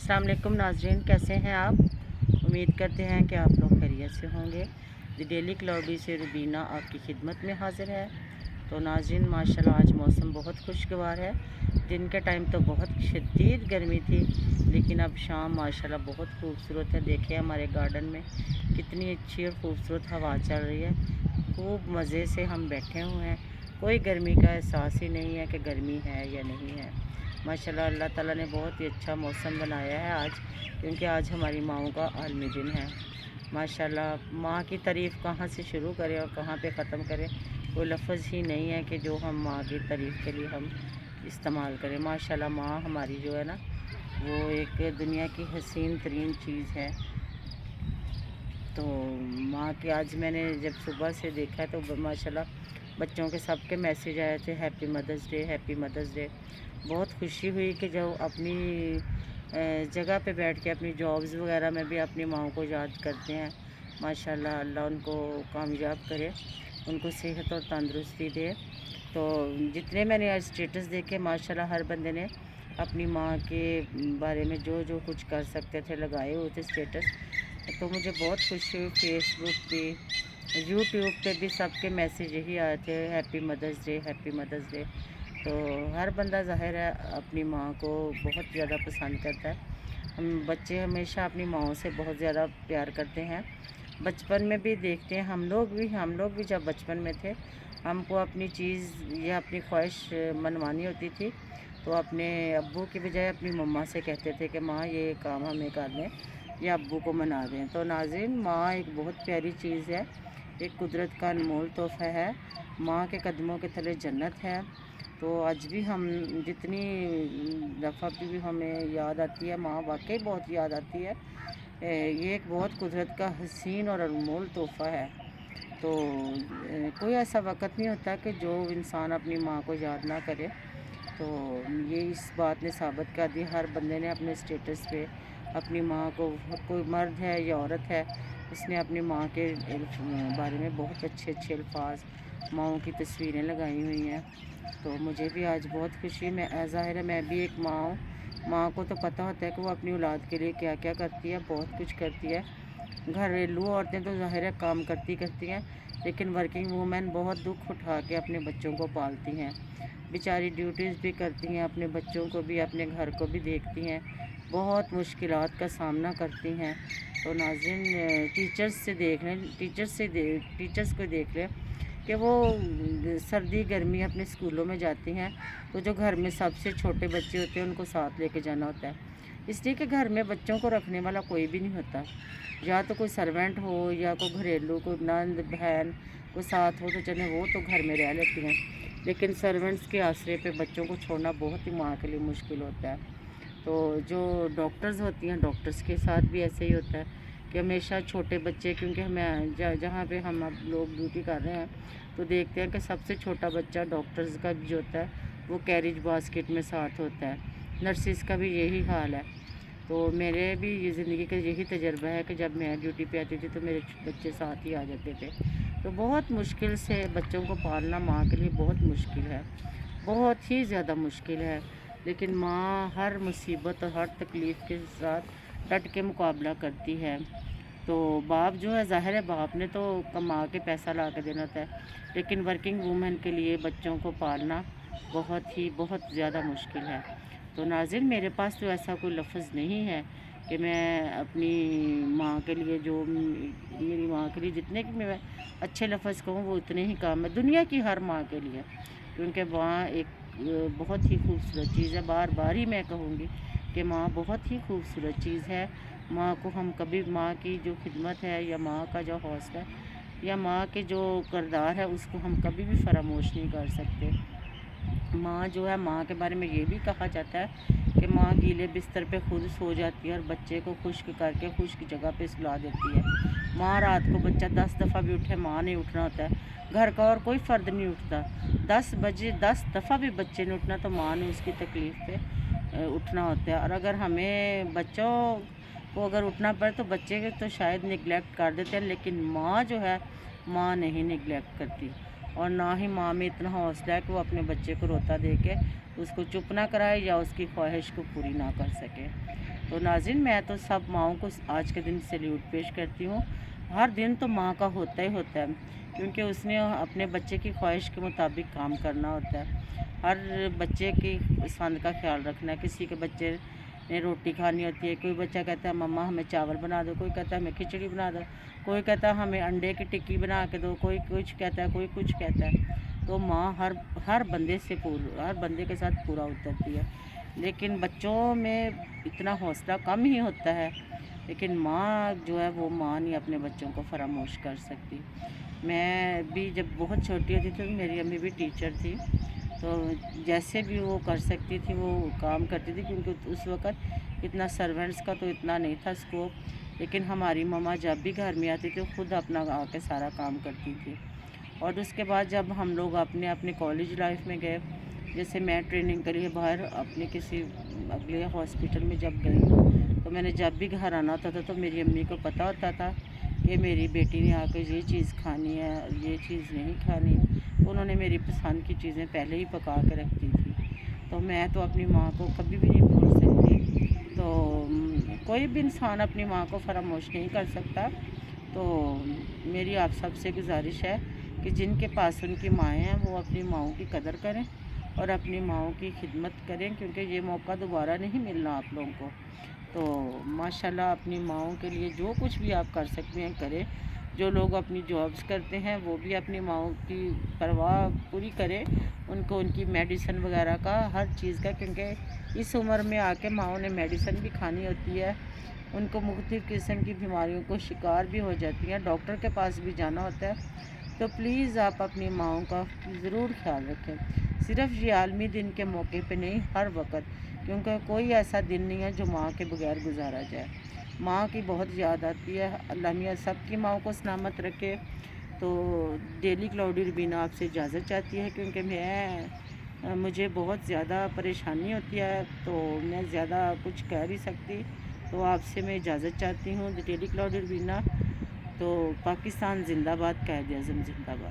अस्सलाम वालेकुम नाज़रीन, कैसे हैं आप। उम्मीद करते हैं कि आप लोग खैरियत से होंगे। द डेली क्लाउडी से रुबीना आपकी खिदमत में हाज़िर है। तो नाज़रीन, माशाल्लाह आज मौसम बहुत खुशगवार है। दिन के टाइम तो बहुत शदीद गर्मी थी, लेकिन अब शाम माशाल्लाह बहुत खूबसूरत है। देखें हमारे गार्डन में कितनी अच्छी और ख़ूबसूरत हवा चल रही है। खूब मज़े से हम बैठे हुए हैं, कोई गर्मी का एहसास ही नहीं है कि गर्मी है या नहीं है। माशाल्लाह अल्लाह ताला ने बहुत ही अच्छा मौसम बनाया है आज, क्योंकि आज हमारी माओं का आलमी दिन है। माशाल्लाह माँ की तारीफ़ कहाँ से शुरू करें और कहाँ पे ख़त्म करें, कोई लफ्ज़ ही नहीं है कि जो हम माँ की तारीफ़ के लिए हम इस्तेमाल करें। माशाल्लाह माँ हमारी जो है ना, वो एक दुनिया की हसीन तरीन चीज़ है। तो माँ की आज मैंने जब सुबह से देखा तो माशाल्लाह बच्चों के सबके मैसेज आए थे, happy mother's day, happy mother's day. बहुत खुशी हुई कि जब अपनी जगह पे बैठ के अपनी जॉब्स वगैरह में भी अपनी माँ को याद करते हैं। माशाल्लाह अल्लाह उनको कामयाब करे, उनको सेहत और तंदुरुस्ती दे। तो जितने मैंने आज स्टेटस देखे माशाल्लाह हर बंदे ने अपनी माँ के बारे में जो जो कुछ कर सकते थे लगाए हुए थे स्टेटस। तो मुझे बहुत खुशी हुई। फेसबुक पे, यूट्यूब पे भी सबके मैसेज यही आए थे, happy mother's day, happy mother's day. तो हर बंदा ज़ाहिर है अपनी माँ को बहुत ज़्यादा पसंद करता है। हम बच्चे हमेशा अपनी माँओं से बहुत ज़्यादा प्यार करते हैं। बचपन में भी देखते हैं, हम लोग भी जब बचपन में थे, हमको अपनी चीज़ या अपनी ख्वाहिश मनवानी होती थी तो अपने अब्बू की बजाय अपनी मम्मा से कहते थे कि माँ ये काम हमें कर दें या अब्बू को मना दें। तो नाज़रीन, माँ एक बहुत प्यारी चीज़ है, एक कुदरत का अनमोल तोहफ़ा है। माँ के कदमों के तले जन्नत है। तो आज भी हम जितनी दफ़ा भी हमें याद आती है माँ, वाकई बहुत याद आती है। ये एक बहुत कुदरत का हसीन और अनमोल तोहफ़ा है। तो कोई ऐसा वक़्त नहीं होता कि जो इंसान अपनी माँ को याद ना करे। तो ये इस बात ने साबित कर दी, हर बंदे ने अपने स्टेटस पे अपनी माँ को, कोई मर्द है या औरत है, उसने अपनी माँ के बारे में बहुत अच्छे अच्छे अल्फाज, माँओं की तस्वीरें लगाई हुई हैं। तो मुझे भी आज बहुत खुशी, मैं ज़ाहिर है मैं भी एक माँ हूँ। माँ को तो पता होता है कि वो अपनी औलाद के लिए क्या क्या करती है, बहुत कुछ करती है। घरेलू औरतें तो ज़ाहिर है काम करती करती हैं, लेकिन वर्किंग वूमेन बहुत दुख उठा के अपने बच्चों को पालती हैं। बेचारी ड्यूटीज़ भी करती हैं, अपने बच्चों को भी, अपने घर को भी देखती हैं, बहुत मुश्किलात का सामना करती हैं। तो नाज़रीन, टीचर्स को देख लें कि वो सर्दी गर्मी अपने स्कूलों में जाती हैं, तो जो घर में सबसे छोटे बच्चे होते हैं उनको साथ लेके जाना होता है, इसलिए कि घर में बच्चों को रखने वाला कोई भी नहीं होता। या तो कोई सर्वेंट हो या कोई घरेलू, कोई नंद बहन कोई साथ हो तो चले, वो तो घर में रह लेती हैं, लेकिन सर्वेंट्स के आसरे पे बच्चों को छोड़ना बहुत ही माँ के लिए मुश्किल होता है। तो जो डॉक्टर्स होती हैं, डॉक्टर्स के साथ भी ऐसे ही होता है कि हमेशा छोटे बच्चे, क्योंकि हमें जहाँ पे हम अब लोग ड्यूटी कर रहे हैं तो देखते हैं कि सबसे छोटा बच्चा डॉक्टर्स का भी जो होता है वो कैरेज बास्केट में साथ होता है। नर्सिस का भी यही हाल है। तो मेरे भी ये ज़िंदगी का यही तजर्बा है कि जब मैं ड्यूटी पे आती थी तो मेरे बच्चे साथ ही आ जाते थे। तो बहुत मुश्किल से बच्चों को पालना माँ के लिए बहुत मुश्किल है, बहुत ही ज़्यादा मुश्किल है। लेकिन माँ हर मुसीबत और हर तकलीफ़ के साथ डट के मुकाबला करती है। तो बाप जो है, ज़ाहिर है बाप ने तो कमा के पैसा ला के देना होता है, लेकिन वर्किंग वूमेन के लिए बच्चों को पालना बहुत ज़्यादा मुश्किल है। तो नाज़रीन, मेरे पास तो ऐसा कोई लफ्ज़ नहीं है कि मैं अपनी माँ के लिए, जो मेरी माँ के लिए जितने कि मैं अच्छे लफ्ज़ कहूँ वो उतने ही काम है दुनिया की हर माँ के लिए, क्योंकि माँ एक बहुत ही खूबसूरत चीज़ है। बार बार ही मैं कहूँगी कि माँ बहुत ही खूबसूरत चीज़ है। माँ को हम कभी, माँ की जो खिदमत है या माँ का जो हौसला है या माँ के जो किरदार है, उसको हम कभी भी फरामोश नहीं कर सकते। माँ जो है, माँ के बारे में ये भी कहा जाता है कि माँ गीले बिस्तर पे खुद सो जाती है और बच्चे को खुश्क करके खुश्क जगह पे सुला देती है। माँ रात को बच्चा 10 दफ़ा भी उठे, माँ ने उठना होता है। घर का और कोई फ़र्द नहीं उठता। 10 बजे 10 दफ़ा भी बच्चे ने उठना तो माँ ने उसकी तकलीफ़ पे उठना होता है। और अगर हमें बच्चों को अगर उठना पड़े तो बच्चे तो शायद निगलेक्ट कर देते हैं, लेकिन माँ जो है, माँ नहीं निगलेक्ट करती। और ना ही माँ में इतना हौसला है कि वो अपने बच्चे को रोता देख के उसको चुप ना कराए या उसकी ख्वाहिश को पूरी ना कर सके। तो नाज़रीन, मैं तो सब माँओं को आज के दिन सैल्यूट पेश करती हूँ। हर दिन तो माँ का होता ही होता है, क्योंकि उसने अपने बच्चे की ख्वाहिश के मुताबिक काम करना होता है। हर बच्चे की पसंद का ख्याल रखना है। किसी के बच्चे ने रोटी खानी होती है, कोई बच्चा कहता है मम्मा हमें चावल बना दो, कोई कहता है हमें खिचड़ी बना दो, कोई कहता है हमें अंडे की टिक्की बना के दो, कोई कुछ कहता है, कोई कुछ कहता है। तो माँ हर बंदे के साथ पूरा उतरती है। लेकिन बच्चों में इतना हौसला कम ही होता है, लेकिन माँ जो है वो माँ नहीं अपने बच्चों को फरामोश कर सकती। मैं भी जब बहुत छोटी होती थी तो मेरी अम्मी भी टीचर थी, तो जैसे भी वो कर सकती थी वो काम करती थी, क्योंकि उस वक़्त इतना सर्वेंट्स का तो इतना नहीं था स्कोप। लेकिन हमारी मम्मा जब भी घर में आती थी खुद अपना आके सारा काम करती थी। और उसके बाद जब हम लोग अपने अपने कॉलेज लाइफ में गए, जैसे मैं ट्रेनिंग के लिए बाहर अपने किसी अगले हॉस्पिटल में जब गई, तो मैंने जब भी घर आना होता था तो मेरी अम्मी को पता होता था कि मेरी बेटी ने आकर ये चीज़ खानी है, ये चीज़ नहीं खानी। तो उन्होंने मेरी पसंद की चीज़ें पहले ही पका के रखती थी। तो मैं तो अपनी माँ को कभी भी नहीं भूल सकती। तो कोई भी इंसान अपनी माँ को फरामोश नहीं कर सकता। तो मेरी आप सबसे गुजारिश है कि जिनके पास उनकी माएँ हैं वो अपनी माँओं की कदर करें और अपनी माँओं की खिदमत करें, क्योंकि ये मौका दोबारा नहीं मिलना आप लोगों को। तो माशाल्लाह अपनी माँओं के लिए जो कुछ भी आप कर सकते हैं करें। जो लोग अपनी जॉब्स करते हैं वो भी अपनी माँओं की परवाह पूरी करें, उनको उनकी मेडिसिन वगैरह का हर चीज़ का, क्योंकि इस उम्र में आके माँओं ने मेडिसिन भी खानी होती है। उनको मुख्तलिफ़ किस्म की बीमारियों को शिकार भी हो जाती हैं, डॉक्टर के पास भी जाना होता है। तो प्लीज़ आप अपनी माँओं का ज़रूर ख्याल रखें। सिर्फ़ ये आलमी दिन के मौके पे नहीं, हर वक़्त, क्योंकि कोई ऐसा दिन नहीं है जो माँ के बगैर गुजारा जाए। माँ की बहुत याद आती है। अल्लाह मियाँ सबकी माँओं को सलामत रखे। तो डेली क्लाउडी रुबीना आपसे इजाज़त चाहती है, क्योंकि मुझे बहुत ज़्यादा परेशानी होती है, तो मैं ज़्यादा कुछ कह नहीं सकती। तो आपसे मैं इजाज़त चाहती हूँ। Daily cloudy Rubina. तो पाकिस्तान ज़िंदाबाद, कायद-ए-आज़म ज़िंदाबाद।